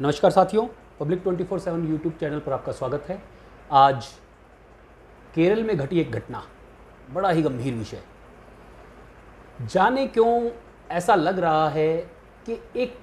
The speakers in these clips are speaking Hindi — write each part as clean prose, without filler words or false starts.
नमस्कार साथियों, पब्लिक 24/7 यूट्यूब चैनल पर आपका स्वागत है। आज केरल में घटी एक घटना, बड़ा ही गंभीर विषय। जाने क्यों ऐसा लग रहा है कि एक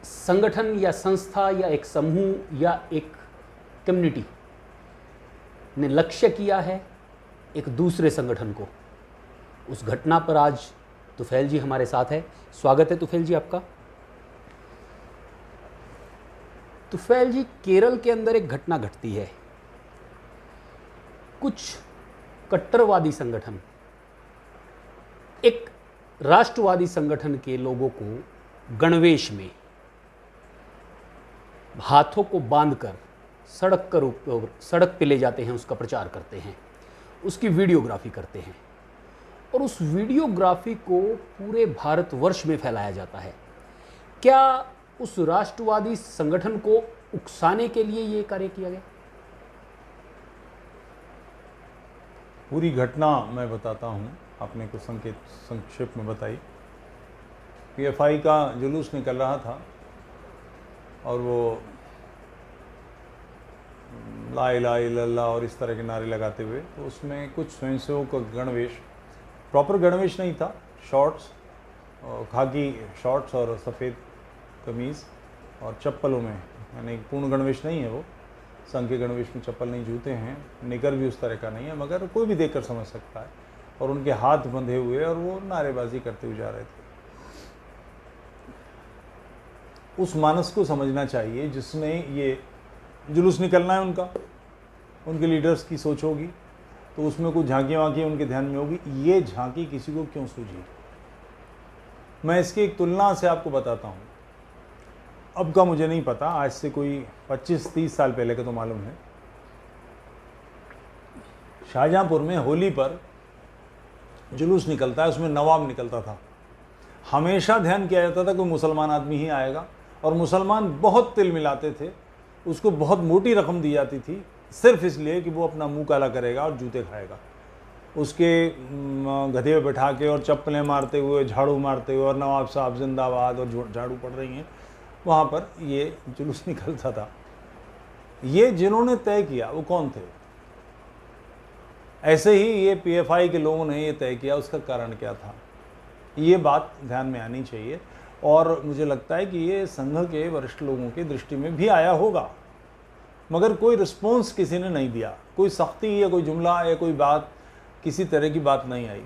संगठन या संस्था या एक समूह या एक कम्युनिटी ने लक्ष्य किया है एक दूसरे संगठन को। उस घटना पर आज तुफैल जी हमारे साथ है। स्वागत है तुफैल जी आपका। तुफैल जी, केरल के अंदर एक घटना घटती है। कुछ कट्टरवादी संगठन एक राष्ट्रवादी संगठन के लोगों को गणवेश में हाथों को बांधकर सड़क पे ले जाते हैं, उसका प्रचार करते हैं, उसकी वीडियोग्राफी करते हैं और उस वीडियोग्राफी को पूरे भारतवर्ष में फैलाया जाता है। क्या उस राष्ट्रवादी संगठन को उकसाने के लिए ये कार्य किया गया? पूरी घटना मैं बताता हूँ, आपने कुछ संक्षेप में बताई। पीएफआई का जुलूस निकल रहा था और वो ला इलाहा इल्लल्लाह और इस तरह के नारे लगाते हुए, तो उसमें कुछ स्वयंसेवकों का गणवेश, प्रॉपर गणवेश नहीं था, शॉर्ट्स, खाकी शॉर्ट्स और सफ़ेद कमीज़ और चप्पलों में, यानी पूर्ण गणवेश नहीं है वो, संघ के गणवेश में चप्पल नहीं, जूते हैं, निकर भी उस तरह का नहीं है, मगर कोई भी देखकर समझ सकता है। और उनके हाथ बंधे हुए और वो नारेबाजी करते हुए जा रहे थे। उस मानस को समझना चाहिए जिसने ये जुलूस निकलना है उनका, उनके लीडर्स की सोच होगी, तो उसमें कुछ झांकियाँ वाँकियाँ उनके ध्यान में होगी। ये झांकी किसी को क्यों सूझी? मैं इसकी एक तुलना से आपको बताता हूँ। अब का मुझे नहीं पता, आज से कोई 25-30 साल पहले का तो मालूम है। शाहजहांपुर में होली पर जुलूस निकलता है, उसमें नवाब निकलता था। हमेशा ध्यान किया जाता था कोई मुसलमान आदमी ही आएगा, और मुसलमान बहुत तिल मिलाते थे, उसको बहुत मोटी रकम दी जाती थी, सिर्फ इसलिए कि वो अपना मुंह काला करेगा और जूते खाएगा। उसके गधे पे बैठा के और चप्पलें मारते हुए, झाड़ू मारते हुए, और नवाब साहब जिंदाबाद और झाड़ू पड़ रही हैं, वहाँ पर ये जुलूस निकलता था। ये जिन्होंने तय किया वो कौन थे? ऐसे ही ये पीएफआई के लोगों ने ये तय किया, उसका कारण क्या था? ये बात ध्यान में आनी चाहिए। और मुझे लगता है कि ये संघ के वरिष्ठ लोगों की दृष्टि में भी आया होगा, मगर कोई रिस्पॉन्स किसी ने नहीं दिया, कोई सख्ती या कोई जुमला या कोई बात, किसी तरह की बात नहीं आई।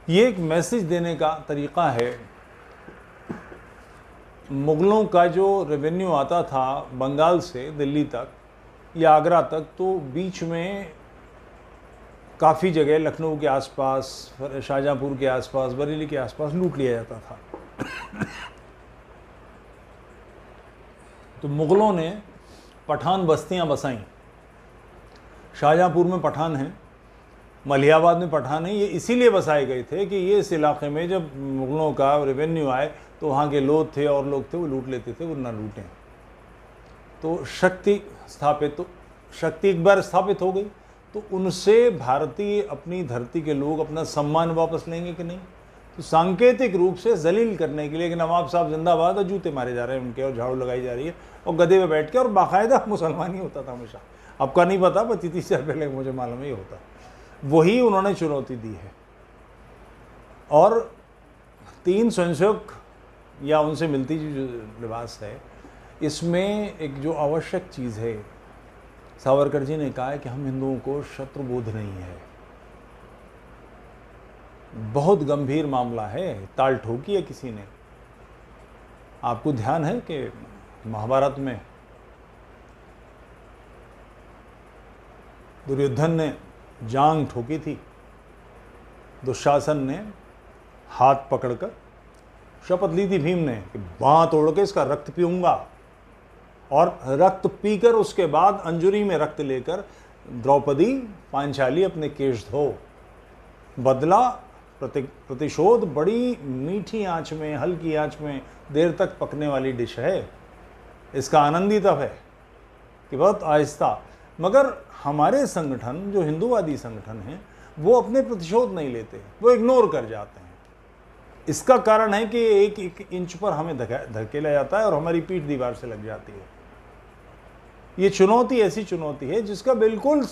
ये एक मैसेज देने का तरीका है। मुग़लों का जो रेवेन्यू आता था बंगाल से दिल्ली तक या आगरा तक, तो बीच में काफ़ी जगह लखनऊ के आसपास, शाहजहांपुर के आसपास, बरेली के आसपास लूट लिया जाता था। तो मुग़लों ने पठान बस्तियां बसाईं। शाहजहांपुर में पठान हैं, मलिहाबाद में पठान हैं। ये इसीलिए बसाए गए थे कि ये इस इलाके में जब मुग़लों का रेवेन्यू आए तो वहाँ के लोग थे और लोग थे वो लूट लेते थे, वो ना लूटें। तो शक्ति एक बार स्थापित हो गई, तो उनसे भारतीय अपनी धरती के लोग अपना सम्मान वापस लेंगे कि नहीं? तो सांकेतिक रूप से जलील करने के लिए कि नवाब साहब जिंदाबाद, और जूते मारे जा रहे हैं उनके, और झाड़ू लगाई जा रही है, और गधे पे बैठ के, और बाकायदा मुसलमान ही होता था हमेशा। आपका नहीं पता, 25-30 साल पहले मुझे मालूम ही होता। वही उन्होंने चुनौती दी है। और 3 स्वयंसेवक या उनसे मिलती जो लिबास है, इसमें एक जो आवश्यक चीज़ है, सावरकर जी ने कहा है कि हम हिंदुओं को शत्रुबोध नहीं है। बहुत गंभीर मामला है, ताल ठोकी है किसी ने। आपको ध्यान है कि महाभारत में दुर्योधन ने जांग ठोकी थी, दुशासन ने हाथ पकड़कर शपथ ली थी भीम ने कि बाँह तोड़ के इसका रक्त पीऊंगा, और रक्त पीकर उसके बाद अंजुरी में रक्त लेकर द्रौपदी पांचाली अपने केश धो। बदला प्रतिशोध बड़ी मीठी आंच में, हल्की आंच में देर तक पकने वाली डिश है। इसका आनंद ही तब है कि बहुत आहिस्ता। मगर हमारे संगठन, जो हिंदूवादी संगठन हैं, वो अपने प्रतिशोध नहीं लेते, वो इग्नोर कर जाते हैं। इसका कारण है कि एक एक इंच पर हमें धकेला जाता है और हमारी पीठ दीवार से लग जाती है। ये चुनौती ऐसी चुनौती है जिसका बिल्कुल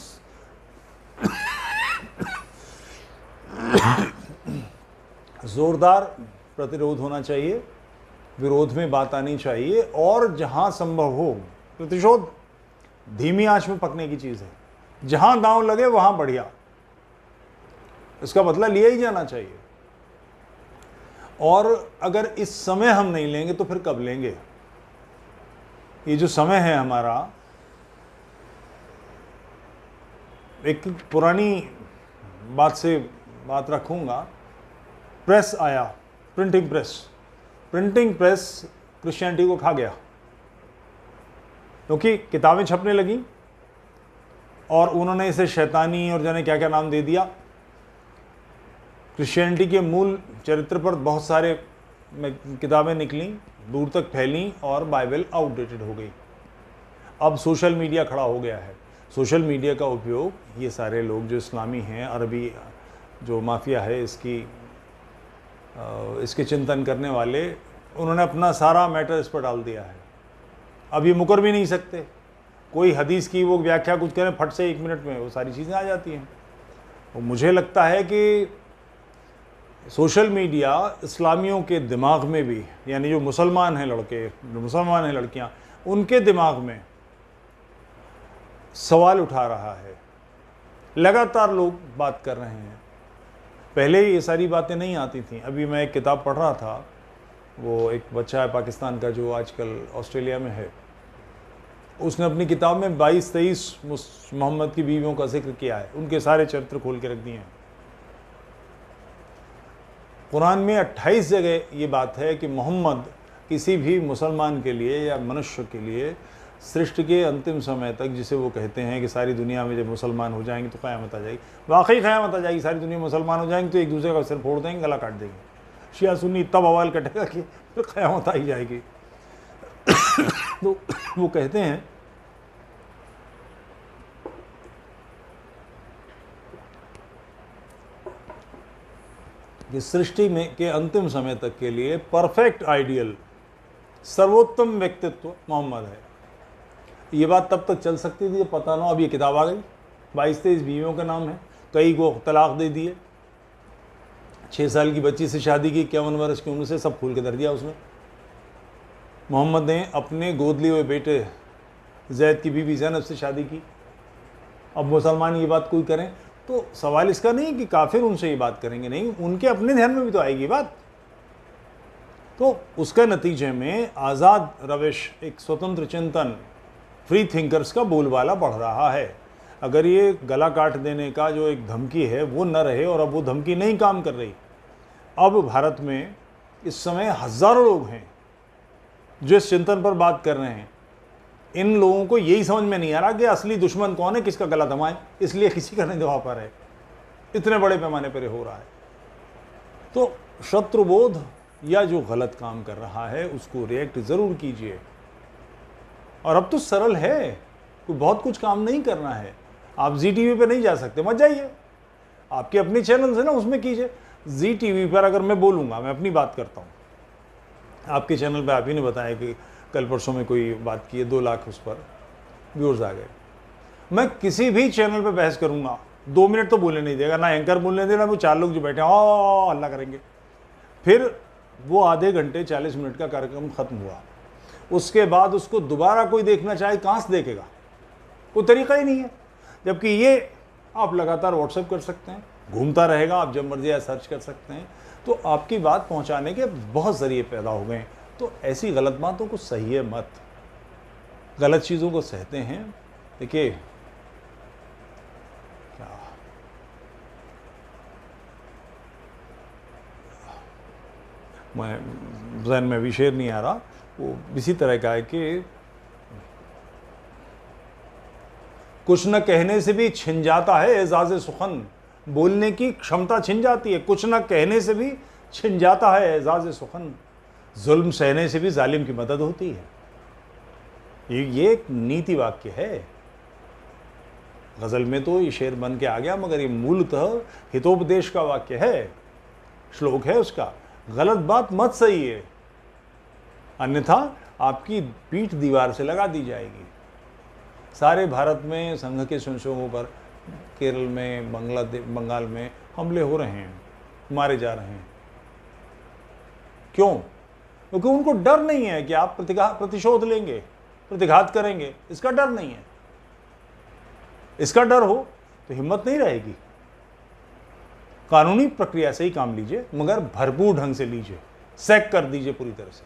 जोरदार प्रतिरोध होना चाहिए, विरोध में बात आनी चाहिए, और जहां संभव हो प्रतिशोध धीमी आंच में पकने की चीज है। जहां दांव लगे वहां बढ़िया, इसका बदला लिया ही जाना चाहिए। और अगर इस समय हम नहीं लेंगे तो फिर कब लेंगे? ये जो समय है हमारा, एक पुरानी बात से बात रखूंगा। प्रेस आया, प्रिंटिंग प्रेस क्रिश्चियनिटी को खा गया, क्योंकि किताबें छपने लगी और उन्होंने इसे शैतानी और जाने क्या क्या नाम दे दिया। क्रिश्चियनिटी के मूल चरित्र पर बहुत सारे किताबें निकली, दूर तक फैली और बाइबल आउटडेटेड हो गई। अब सोशल मीडिया खड़ा हो गया है। सोशल मीडिया का उपयोग ये सारे लोग जो इस्लामी हैं, अरबी जो माफिया है इसके चिंतन करने वाले, उन्होंने अपना सारा मैटर इस पर डाल दिया है। अब ये मुकर भी नहीं सकते। कोई हदीस की वो व्याख्या कुछ करें, फट से 1 मिनट में वो सारी चीज़ें आ जाती हैं। तो मुझे लगता है कि सोशल मीडिया इस्लामियों के दिमाग में भी, यानी जो मुसलमान हैं लड़के, जो मुसलमान हैं लड़कियां, उनके दिमाग में सवाल उठा रहा है। लगातार लोग बात कर रहे हैं। पहले ये सारी बातें नहीं आती थी। अभी मैं एक किताब पढ़ रहा था, वो एक बच्चा है पाकिस्तान का जो आजकल ऑस्ट्रेलिया में है। उसने अपनी किताब में 22-23 मोहम्मद की बीवियों का जिक्र किया है, उनके सारे चरित्र खोल के रख दिए हैं। कुरान में 28 जगह ये बात है कि मोहम्मद किसी भी मुसलमान के लिए या मनुष्य के लिए सृष्टि के अंतिम समय तक, जिसे वो कहते हैं कि सारी दुनिया में जब मुसलमान हो जाएंगे तो क़यामत आ जाएगी, वाकई क़यामत आ जाएगी, सारी दुनिया मुसलमान हो जाएंगे तो एक दूसरे का सिर फोड़ देंगे, गला काट देंगे, शिया सुन्नी तब बवाल कटेगा कि फिर क़यामत आ ही जाएगी। तो वो कहते हैं कि सृष्टि में के अंतिम समय तक के लिए परफेक्ट आइडियल, सर्वोत्तम व्यक्तित्व मोहम्मद है। ये बात तब तक चल सकती थी, पता ना अब ये किताब आ गई। 22-23 बीवियों का नाम है, कई को तलाक दे दिए, 6 साल की बच्ची से शादी की, 51 वर्ष की उम्र से, सब फूल के धर दिया उसने। मोहम्मद ने अपने गोद लिए हुए बेटे जैद की बीवी ज़ैनब से शादी की। अब मुसलमान ये बात कोई करें तो सवाल इसका नहीं कि काफिर उनसे ये बात करेंगे, नहीं, उनके अपने ध्यान में भी तो आएगी बात। तो उसके नतीजे में आज़ाद रविश, एक स्वतंत्र चिंतन, फ्री थिंकर्स का बोलबाला बढ़ रहा है। अगर ये गला काट देने का जो एक धमकी है वो न रहे, और अब वो धमकी नहीं काम कर रही। अब भारत में इस समय हज़ारों लोग हैं जो इस चिंतन पर बात कर रहे हैं। इन लोगों को यही समझ में नहीं आ रहा कि असली दुश्मन कौन है, किसका गला दबाएं, इसलिए किसी का नहीं दबा पा रहे। इतने बड़े पैमाने पर हो रहा है। तो शत्रुबोध या जो गलत काम कर रहा है उसको रिएक्ट ज़रूर कीजिए। और अब तो सरल है, कोई बहुत कुछ काम नहीं करना है। आप जी टीवी पे नहीं जा सकते, मत जाइए, आपके अपने चैनल्स है ना, उसमें कीजिए। जी टीवी पर अगर मैं बोलूँगा, मैं अपनी बात करता हूँ, आपके चैनल पे आप ही ने बताया कि कल परसों में कोई बात की है, 2 लाख उस पर व्यूअर्स आ गए। मैं किसी भी चैनल पे बहस करूंगा, 2 मिनट तो बोलने नहीं देगा, ना एंकर बोलने देगा, वो 4 लोग जो बैठे हैं हल्ला करेंगे। फिर वो आधे घंटे 40 मिनट का कार्यक्रम खत्म हुआ, उसके बाद उसको दोबारा कोई देखना चाहे कहाँ से देखेगा? कोई तरीका ही नहीं है। जबकि ये आप लगातार व्हाट्सएप कर सकते हैं, घूमता रहेगा, आप जब मर्जी सर्च कर सकते हैं। तो आपकी बात पहुंचाने के बहुत ज़रिए पैदा हो गए। तो ऐसी गलत बातों को सहिए मत, गलत चीज़ों को सहते हैं। देखिए क्या मैं जहन में भी शेर नहीं आ रहा, वो इसी तरह का है कि कुछ न कहने से भी छिन जाता है एजाज़ सुखन, बोलने की क्षमता छिन जाती है। कुछ न कहने से भी छिन जाता है एजाज़ सुखन, जुल्म सहने से भी जालिम की मदद होती है। ये एक नीति वाक्य है। गज़ल में तो ये शेर बन के आ गया, मगर ये मूलतः हितोपदेश का वाक्य है, श्लोक है उसका। गलत बात मत सही है, अन्यथा आपकी पीठ दीवार से लगा दी जाएगी। सारे भारत में संघ के संसदों पर केरल में, बंगाल में हमले हो रहे हैं, मारे जा रहे हैं। क्यों? क्योंकि उनको डर नहीं है कि आप प्रतिशोध लेंगे, प्रतिघात करेंगे, इसका डर नहीं है। इसका डर हो तो हिम्मत नहीं रहेगी। कानूनी प्रक्रिया से ही काम लीजिए, मगर भरपूर ढंग से लीजिए, सैक कर दीजिए पूरी तरह से।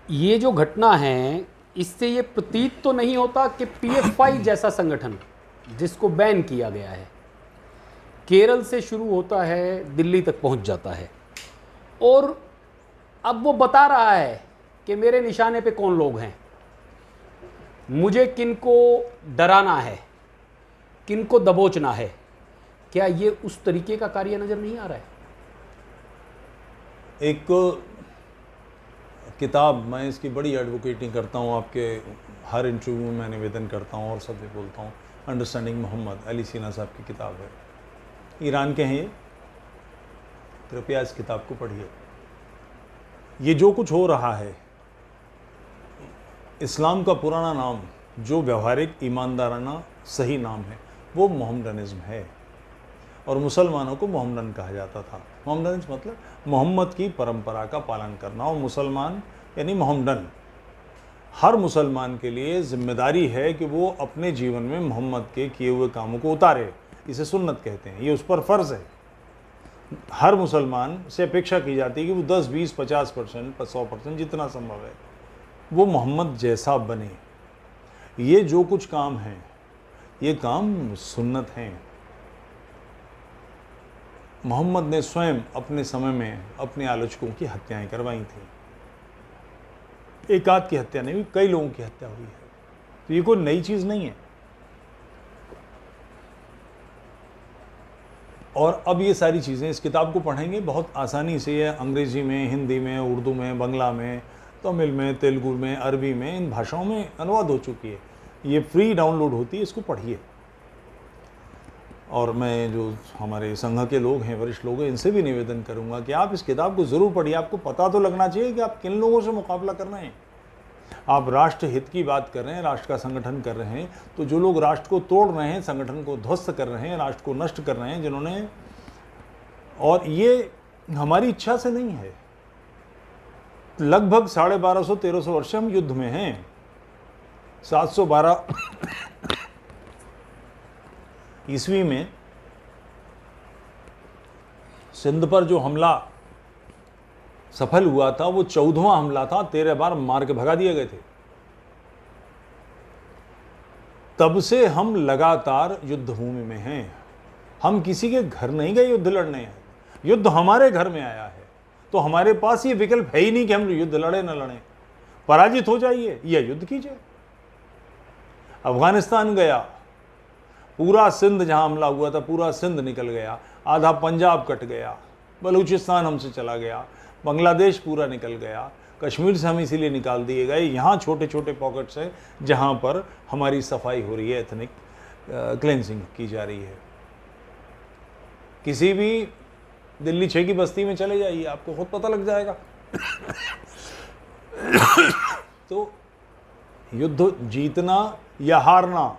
ये जो घटना है, इससे ये प्रतीत तो नहीं होता कि पीएफआई जैसा संगठन जिसको बैन किया गया है, केरल से शुरू होता है, दिल्ली तक पहुंच जाता है, और अब वो बता रहा है कि मेरे निशाने पे कौन लोग हैं, मुझे किनको डराना है, किनको दबोचना है। क्या ये उस तरीके का कार्य नजर नहीं आ रहा है? एक किताब, मैं इसकी बड़ी एडवोकेटिंग करता हूँ, आपके हर इंटरव्यू में मैं निवेदन करता हूँ और सब भी बोलता हूँ, अंडरस्टैंडिंग मोहम्मद, अली सीना साहब की किताब है, ईरान के हैं ये। कृपया इस किताब को पढ़िए। ये जो कुछ हो रहा है, इस्लाम का पुराना नाम, जो व्यवहारिक ईमानदाराना सही नाम है, वो मोहम्मडनिज्म है, और मुसलमानों को मोहम्मदन कहा जाता था। मोहम्मदन मतलब मोहम्मद की परंपरा का पालन करना, और मुसलमान यानी मोहम्मदन। हर मुसलमान के लिए जिम्मेदारी है कि वो अपने जीवन में मोहम्मद के किए हुए कामों को उतारे। इसे सुन्नत कहते हैं, ये उस पर फ़र्ज़ है। हर मुसलमान से अपेक्षा की जाती है कि वो 10, 20, 50%, 100% जितना संभव है वो मोहम्मद जैसा बने। ये जो कुछ काम हैं, ये काम सुन्नत हैं। मोहम्मद ने स्वयं अपने समय में अपने आलोचकों की हत्याएं करवाई थी। एक आध की हत्या नहीं हुई, कई लोगों की हत्या हुई है। तो ये कोई नई चीज़ नहीं है। और अब ये सारी चीज़ें, इस किताब को पढ़ेंगे बहुत आसानी से, ये अंग्रेज़ी में, हिंदी में, उर्दू में, बंगला में, तमिल में, तेलुगु में, अरबी में, इन भाषाओं में अनुवाद हो चुकी है। ये फ्री डाउनलोड होती है, इसको पढ़िए। और मैं जो हमारे संघ के लोग हैं, वरिष्ठ लोग हैं, इनसे भी निवेदन करूंगा कि आप इस किताब को ज़रूर पढ़िए। आपको पता तो लगना चाहिए कि आप किन लोगों से मुकाबला कर रहे हैं। आप राष्ट्र हित की बात कर रहे हैं, राष्ट्र का संगठन कर रहे हैं, तो जो लोग राष्ट्र को तोड़ रहे हैं, संगठन को ध्वस्त कर रहे हैं, राष्ट्र को नष्ट कर रहे हैं, जिन्होंने, और ये हमारी इच्छा से नहीं है। लगभग 1250-1300 वर्ष से हम युद्ध में हैं। 712 ईस्वी में सिंध पर जो हमला सफल हुआ था, वो 14वां हमला था। 13 बार मार के भगा दिए गए थे। तब से हम लगातार युद्ध भूमि में हैं। हम किसी के घर नहीं गए युद्ध लड़ने हैं, युद्ध हमारे घर में आया है। तो हमारे पास ये विकल्प है ही नहीं कि हम युद्ध लड़े न लड़ें। पराजित हो जाइए या युद्ध कीजिए। अफगानिस्तान गया, पूरा सिंध, जहां हमला हुआ था पूरा सिंध निकल गया, आधा पंजाब कट गया, बलूचिस्तान हमसे चला गया, बांग्लादेश पूरा निकल गया, कश्मीर से हम इसीलिए निकाल दिए गए। यहाँ छोटे छोटे पॉकेट्स हैं जहाँ पर हमारी सफाई हो रही है, एथनिक क्लेंजिंग की जा रही है। किसी भी दिल्ली 6 की बस्ती में चले जाइए, आपको खुद पता लग जाएगा। तो युद्ध जीतना या हारना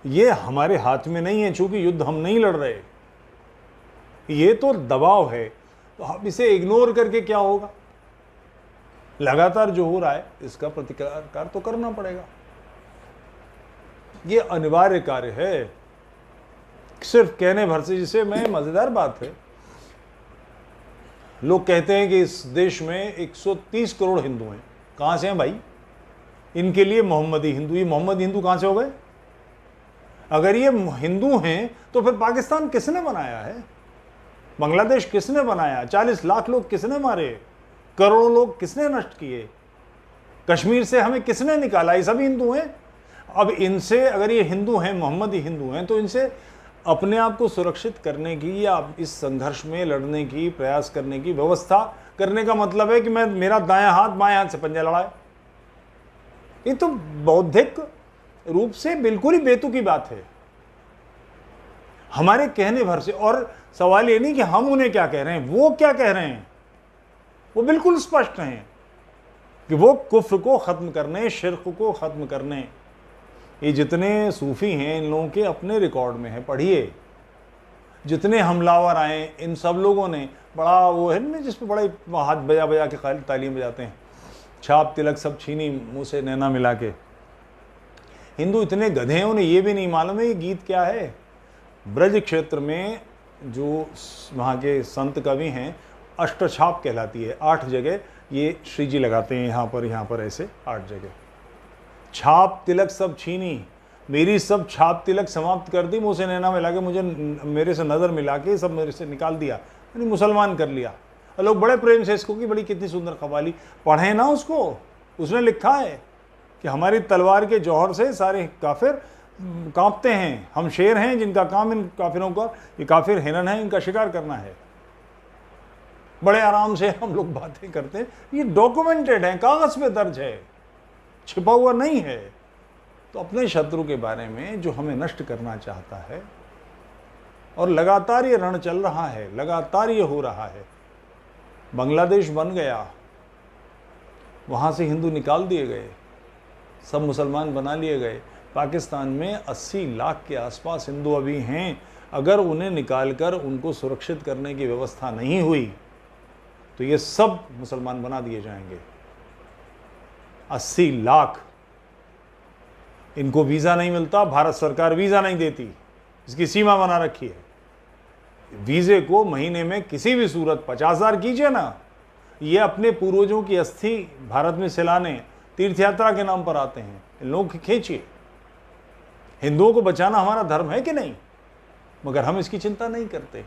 ये हमारे हाथ में नहीं है, चूंकि युद्ध हम नहीं लड़ रहे, ये तो दबाव है। तो हम इसे इग्नोर करके क्या होगा? लगातार जो हो रहा है इसका प्रतिकार तो करना पड़ेगा। ये अनिवार्य कार्य है, सिर्फ कहने भर से। जिसे मैं, मजेदार बात है, लोग कहते हैं कि इस देश में 130 करोड़ हिंदू हैं। कहां से हैं भाई? इनके लिए मोहम्मदी हिंदू, ये मोहम्मदी हिंदू कहां से हो गए? अगर ये हिंदू हैं तो फिर पाकिस्तान किसने बनाया है? बांग्लादेश किसने बनाया? 40 लाख लोग किसने मारे? करोड़ों लोग किसने नष्ट किए? कश्मीर से हमें किसने निकाला? ये सभी हिंदू हैं। अब इनसे, अगर ये हिंदू हैं, मोहम्मदी हिंदू हैं, तो इनसे अपने आप को सुरक्षित करने की या इस संघर्ष में लड़ने की, प्रयास करने की व्यवस्था करने का मतलब है कि मैं, मेरा दायां हाथ बाएं हाथ से पंजा लड़ाए। ये तो बौद्धिक रूप से बिल्कुल ही बेतुकी बात है। हमारे कहने भर से। और सवाल ये नहीं कि हम उन्हें क्या कह रहे हैं, वो क्या कह रहे हैं, वो बिल्कुल स्पष्ट हैं कि वो कुफ्र को ख़त्म करने, शिर्क को ख़त्म करने। ये जितने सूफ़ी हैं इन लोगों के अपने रिकॉर्ड में है, पढ़िए। जितने हमलावर आए इन सब लोगों ने बड़ा वो है ना जिसपे बड़ा हाथ बजा बजा के तालियां बजाते हैं, छाप तिलक सब छीनी मुंह से नैना मिला के। हिंदू इतने गधे हैं उन्हें ये भी नहीं मालूम है ये गीत क्या है। ब्रज क्षेत्र में जो वहाँ के संत कवि हैं, अष्टछाप कहलाती है, 8 जगह ये श्री जी लगाते हैं, यहाँ पर ऐसे 8 जगह। छाप तिलक सब छीनी, मेरी सब छाप तिलक समाप्त कर दी, मुँह से नैना मिला के, मुझे मेरे से नज़र मिला के सब मेरे से निकाल दिया, यानी मुसलमान कर लिया। और लोग बड़े प्रेम से इसको कि बड़ी कितनी सुंदर कव्वाली, पढ़ें ना उसको। उसने लिखा है कि हमारी तलवार के जौहर से सारे काफिर कांपते हैं, हम शेर हैं जिनका काम इन काफिरों का, ये काफिर हिरन है इनका शिकार करना है। बड़े आराम से हम लोग बातें करते हैं, ये डॉक्यूमेंटेड है, कागज़ पे दर्ज है, छिपा हुआ नहीं है। तो अपने शत्रु के बारे में जो हमें नष्ट करना चाहता है, और लगातार ये रण चल रहा है, लगातार ये हो रहा है। बांग्लादेश बन गया, वहाँ से हिंदू निकाल दिए गए, सब मुसलमान बना लिए गए। पाकिस्तान में 80 लाख के आसपास हिंदू अभी हैं। अगर उन्हें निकालकर उनको सुरक्षित करने की व्यवस्था नहीं हुई तो ये सब मुसलमान बना दिए जाएंगे। 80 लाख। इनको वीज़ा नहीं मिलता, भारत सरकार वीज़ा नहीं देती, इसकी सीमा बना रखी है। वीज़े को महीने में किसी भी सूरत 50,000 कीजिए ना, ये अपने पूर्वजों की अस्थि भारत में सिलाने तीर्थ यात्रा के नाम पर आते हैं। इन लोगों की खींचिए। हिंदुओं को बचाना हमारा धर्म है कि नहीं, मगर हम इसकी चिंता नहीं करते।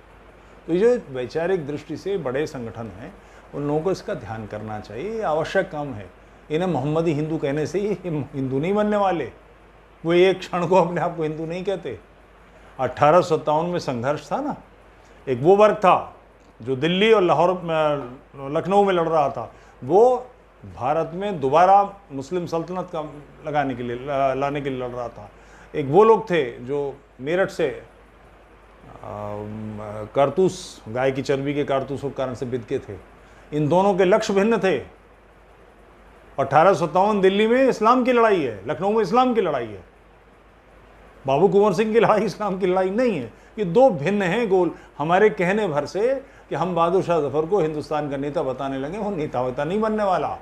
तो ये जो वैचारिक दृष्टि से बड़े संगठन हैं, उन लोगों को इसका ध्यान करना चाहिए। ये आवश्यक काम है। इन्हें मोहम्मदी हिंदू कहने से ये हिंदू नहीं बनने वाले, वो एक क्षण को अपने आप को हिंदू नहीं कहते। 1857 में संघर्ष था ना, एक वो वर्ग था जो दिल्ली और लाहौर लखनऊ में लड़ रहा था, वो भारत में दोबारा मुस्लिम सल्तनत का लाने के लिए लड़ रहा था। एक वो लोग थे जो मेरठ से कारतूस, गाय की चर्बी के कारतूसों के कारण से बिद के थे। इन दोनों के लक्ष्य भिन्न थे। 1857 दिल्ली में इस्लाम की लड़ाई है, लखनऊ में इस्लाम की लड़ाई है। बाबू कुंवर सिंह की लड़ाई इस्लाम की लड़ाई नहीं है। ये दो भिन्न हैं गोल। हमारे कहने भर से कि हम बहादुर शाह जफर को हिंदुस्तान का नेता बताने लगे, वो नेता वेता नहीं बनने वाला।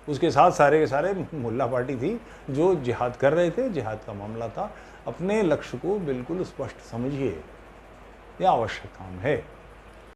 उसके साथ सारे के सारे मुल्ला पार्टी थी जो जिहाद कर रहे थे, जिहाद का मामला था। अपने लक्ष्य को बिल्कुल स्पष्ट समझिए, यह आवश्यक काम है।